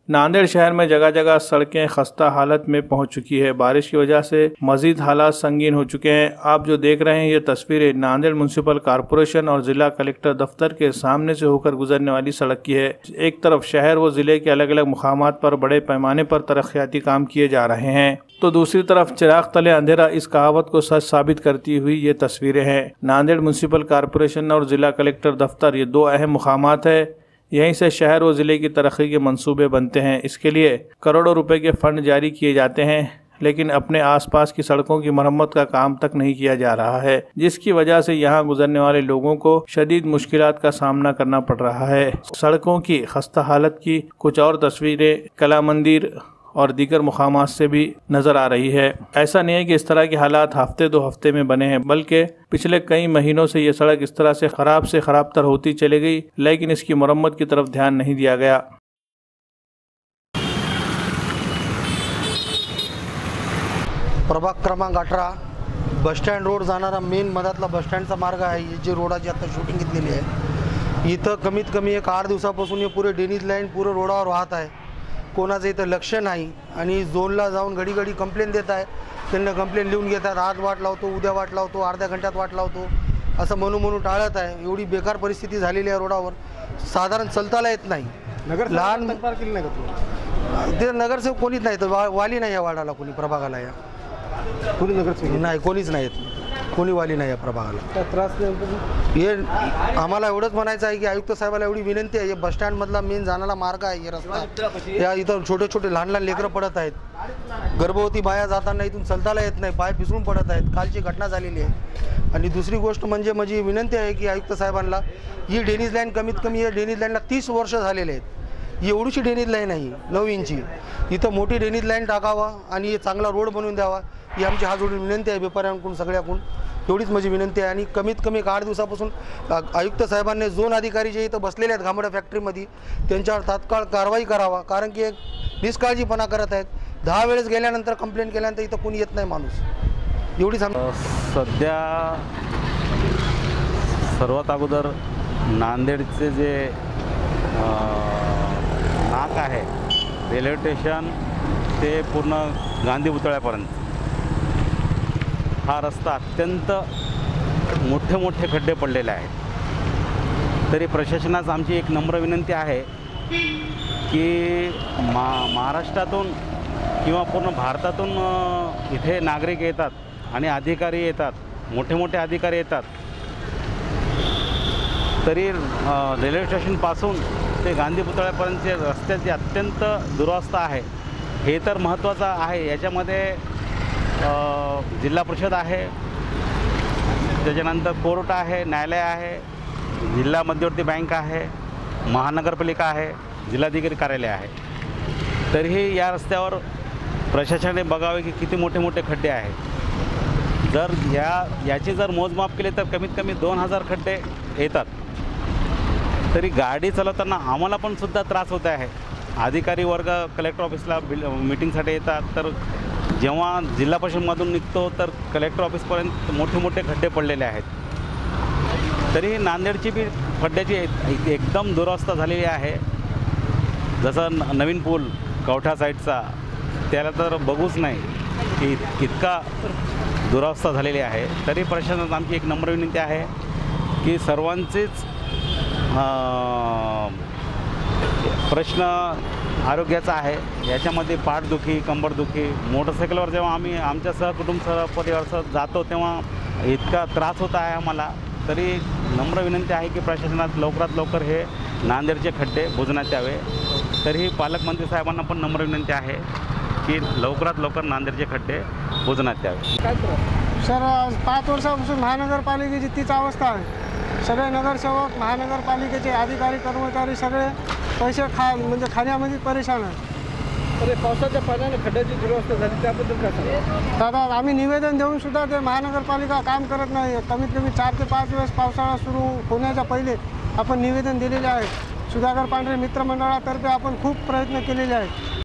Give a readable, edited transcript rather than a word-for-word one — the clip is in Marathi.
नांदेड़ शहर में जगह जगह सड़कें खस्ता हालत में पहुंच चुकी है। बारिश की वजह से मजीद हालात संगीन हो चुके हैं। आप जो देख रहे हैं ये तस्वीरें नांदेड़ म्युनिसिपल कॉरपोरेशन और जिला कलेक्टर दफ्तर के सामने से होकर गुजरने वाली सड़क की है। एक तरफ शहर व जिले के अलग अलग मुकामात पर बड़े पैमाने पर तरक्याती काम किए जा रहे हैं, तो दूसरी तरफ चिराग तले अंधेरा इस कहावत को सच साबित करती हुई ये तस्वीरें हैं। नांदेड़ म्युनिसिपल कॉरपोरेशन और जिला कलेक्टर दफ्तर ये दो अहम मुकामात है। यहीं से शहर व जिले की तरक्की के मंसूबे बनते हैं। इसके लिए करोड़ों रुपए के फंड जारी किए जाते हैं, लेकिन अपने आसपास की सड़कों की मरम्मत का काम तक नहीं किया जा रहा है, जिसकी वजह से यहां गुजरने वाले लोगों को शदीद मुश्किलात का सामना करना पड़ रहा है। सड़कों की खस्ता हालत की कुछ और तस्वीरें कला मंदिर और दीगर मुकामात से भी नजर आ रही है। ऐसा नहीं है कि इस तरह के हालात हफ्ते दो हफ्ते में बने हैं, बल्कि पिछले कई महीनों से ये सड़क इस तरह से खराब तर होती चली गई, लेकिन इसकी मरम्मत की तरफ ध्यान नहीं दिया गया। प्रभाग क्रमांक 18 बसस्टँड रोड जाणारा मेन मधातला बसस्टँडचा मार्ग आहे। ही जी रोडाची आता शूटिंग घेतलेली आहे, इथं कमीत कमी एक 8 दिवसापासून हे पुरे ड्रेनेज लाईन पुरे रोडावर वाहत आहे। कोणाचं इथं लक्ष नाही आणि झोनला जाऊन घडी घडी कंप्लेंट देत आहे। त्यांना कंप्लेंट लिहून घेतात, आज वाट लावतो, उद्या वाट लावतो, अर्ध्या घंट्यात वाट लावतो, असं म्हणून टाळत आहे। एवढी बेकार परिस्थिती झालेली आहे रोडावर, साधारण चलताला येत नाही। लहान ते नगरसेवक कोणीच नाही, तर वाली नाही या वार्डाला, कोणी प्रभागाला या कोणी नगरसेवक नाही, कोणीच नाही, कोणी वाली नाही या प्रभागाला। त्रास हे आम्हाला एवढंच म्हणायचं आहे की आयुक्त साहेबाला एवढी विनंती आहे, बस स्टँड मधला मेन जाणारा मार्ग आहे, हे रस्ता या इथं छोटे छोटे लहान लहान लेकरं पडत आहेत, गर्भवती बाया जाताना इथून चलताला येत नाही, पाय पिसळून पडत आहेत, कालची घटना झालेली आहे। आणि दुसरी गोष्ट म्हणजे माझी विनंती आहे की आयुक्त साहेबांना ही ड्रेनेज लाईन कमीत कमी या ड्रेनेज लाईनला 30 वर्ष झालेले आहेत। एवढीशी ड्रेनेज लाईन आहे 9 इंची, इथं मोठी ड्रेनेज लाईन टाकावा आणि चांगला रोड बनवून द्यावा, ही आमची हात जोडून विनंती आहे व्यापाऱ्यांकडून, सगळ्याकडून एवढीच माझी विनंती आहे। आणि कमीत कमी 8 दिवसापासून आयुक्त साहेबांनी झोन अधिकारी जे इथं बसलेले आहेत घामोड्या फॅक्टरीमध्ये, त्यांच्यावर तात्काळ कारवाई करावा, कारण की एक निष्काळजीपणा करत आहेत। 10 वेळेस गेल्यानंतर कंप्लेंट केल्यानंतर इथं कोणी येत नाही माणूस, एवढीच सध्या सर्वात अगोदर नांदेडचे जे नाक आहे रेल्वे स्टेशन ते पूर्ण गांधी पुतळ्यापर्यंत हा रस्ता अत्यंत मोठे खड्डे पडलेले आहेत। तरी प्रशासनास आमची एक नम्र विनंती आहे की महाराष्ट्रातून किंवा पूर्ण भारतातून इथे नागरिक येतात आणि अधिकारी येतात, मोठे अधिकारी येतात, तरी रेल्वे स्टेशनपासून ते गांधी पुतळ्यापर्यंतचे रस्त्याची अत्यंत दुरवस्था आहे। हे तर महत्त्वाचं आहे। याच्यामध्ये जिल्हा परिषद आहे, त्याच्यानंतर कोर्ट आहे, न्यायालय आहे, जिल्हा मध्यवर्ती बँक आहे, महानगरपालिका आहे, जिल्हाधिकारी कार्यालय आहे। तरीही या रस्त्यावर प्रशासनाने बघावे की किती मोठे खड्डे आहेत। जर याची जर मोजमाप केले तर कमीत कमी 2000 खड्डे येतात। तरी गाडी चालवताना आम्हाला पण सुद्धा त्रास होत आहे। अधिकारी वर्ग कलेक्टर ऑफिसला मीटिंगसाठी येतात, तर जेव्हा जिल्हा परिषदमधून निघतो तर कलेक्टर ऑफिसपर्यंत मोठे खड्डे पडलेले आहेत। तरीही नांदेडची बी खड्ड्याची एकदम दुरवस्था झालेली आहे। जसं नवीन पूल कवठा साईडचा, त्याला तर बघूच नाही की इतका दुरवस्था झालेली आहे। तरी प्रशासनात आमची एक नम्र विनंती आहे की सर्वांचेच प्रश्न आरोग्याचा आहे। याच्यामध्ये पाठदुखी, कंबरदुखी, मोटरसायकलवर जेव्हा आम्ही आमच्या सहकुटुंब परिवारासह जातो तेव्हा इतका त्रास होत आहे आम्हाला। तरी नम्र विनंती आहे की प्रशासनात लवकरात लवकर हे नांदेडचे खड्डे बुजण्यात यावे। तरीही पालकमंत्री साहेबांना पण नम्र विनंती आहे की लवकरात लवकर नांदेडचे खड्डे बुजण्यात यावे। सर 5 वर्षापासून महानगरपालिकेची तीच अवस्था आहे। सगळे नगरसेवक, महानगरपालिकेचे अधिकारी कर्मचारी सगळे पैसे म्हणजे खाण्यामध्ये परेशान आहे। तर पावसाच्या पाण्याने खड्ड्याची दुरवस्था झाली, त्याबद्दल काय सांगा? दादा, आम्ही निवेदन देऊन सुद्धा ते महानगरपालिका काम करत नाही। कमीत कमी 4 ते 5 वेळेस पावसाळा सुरू होण्याच्या पहिले आपण निवेदन दिलेले आहे। सुधाकर पांढरे मित्रमंडळातर्फे आपण खूप प्रयत्न केलेले आहेत।